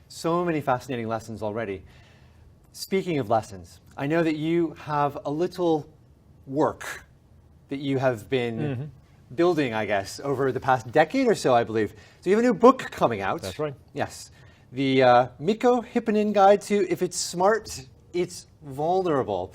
So many fascinating lessons already. Speaking of lessons, I know that you have a little work that you have been building, I guess, over the past decade or so, I believe. So you have a new book coming out. That's right. Yes. The Mikko Hypponen Guide to If It's Smart, It's Vulnerable.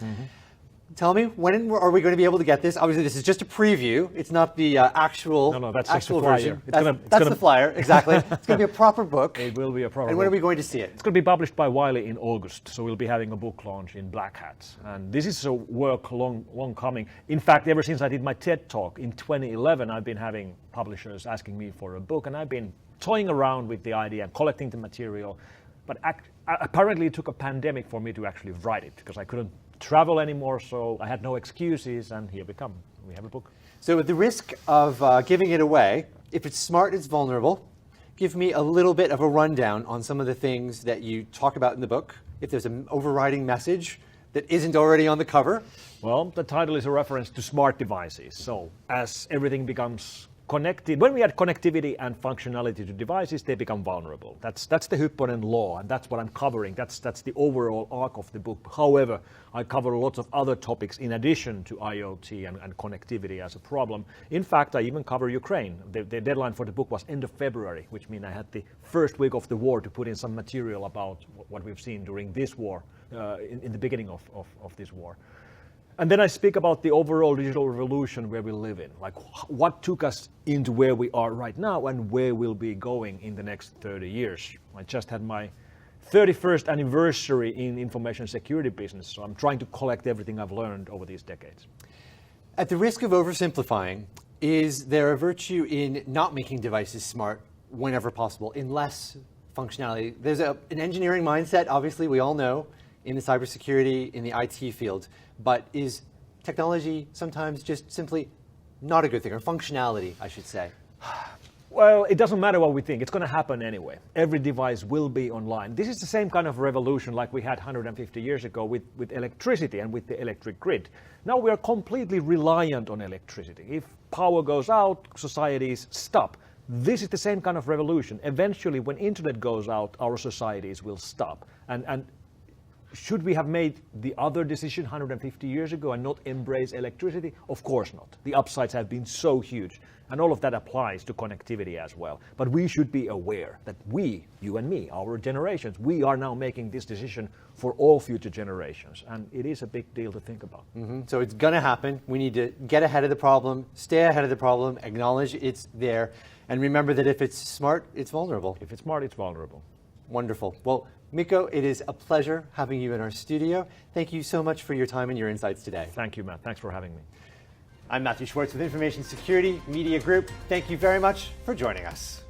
Tell me, when are we going to be able to get this? Obviously, this is just a preview. It's not the actual No, that's actual just the version. flyer. That's the flyer, exactly. It's going to be a proper book. It will be a proper And when are we going to see it? It's going to be published by Wiley in August, so we'll be having a book launch in Black Hats. And this is a work long coming. In fact, ever since I did my TED Talk in 2011, I've been having publishers asking me for a book, and I've been toying around with the idea and collecting the material. But apparently it took a pandemic for me to actually write it, because I couldn't travel anymore, so I had no excuses, and here we come. We have a book. So at the risk of giving it away, if it's smart, it's vulnerable. Give me a little bit of a rundown on some of the things that you talk about in the book. If there's an overriding message that isn't already on the cover. Well, the title is a reference to smart devices. So as everything becomes connected, when we add connectivity and functionality to devices, they become vulnerable. That's the Hypponen law, and that's what I'm covering. That's the overall arc of the book. However, I cover lots of other topics in addition to IoT and connectivity as a problem. In fact, I even cover Ukraine. The deadline for the book was end of February, which means I had the first week of the war to put in some material about what we've seen during this war, in the beginning of this war. And then I speak about the overall digital revolution where we live in, like what took us into where we are right now and where we'll be going in the next 30 years. I just had my 31st anniversary in information security business, so I'm trying to collect everything I've learned over these decades. At the risk of oversimplifying, is there a virtue in not making devices smart whenever possible, in less functionality? There's an engineering mindset, obviously, we all know, in the cybersecurity, in the IT field, but is technology sometimes just simply not a good thing, or functionality, I should say? Well, it doesn't matter what we think. It's going to happen anyway. Every device will be online. This is the same kind of revolution like we had 150 years ago with electricity and with the electric grid. Now we are completely reliant on electricity. If power goes out, societies stop. This is the same kind of revolution. Eventually, when internet goes out, our societies will stop. And should we have made the other decision 150 years ago and not embrace electricity? Of course not. The upsides have been so huge. And all of that applies to connectivity as well. But we should be aware that we, you and me, our generations, we are now making this decision for all future generations. And it is a big deal to think about. So it's going to happen. We need to get ahead of the problem, stay ahead of the problem, acknowledge it's there, and remember that if it's smart, it's vulnerable. If it's smart, it's vulnerable. Wonderful. Well, Mikko, it is a pleasure having you in our studio. Thank you so much for your time and your insights today. Thank you, Matt. Thanks for having me. I'm Matthew Schwartz with Information Security Media Group. Thank you very much for joining us.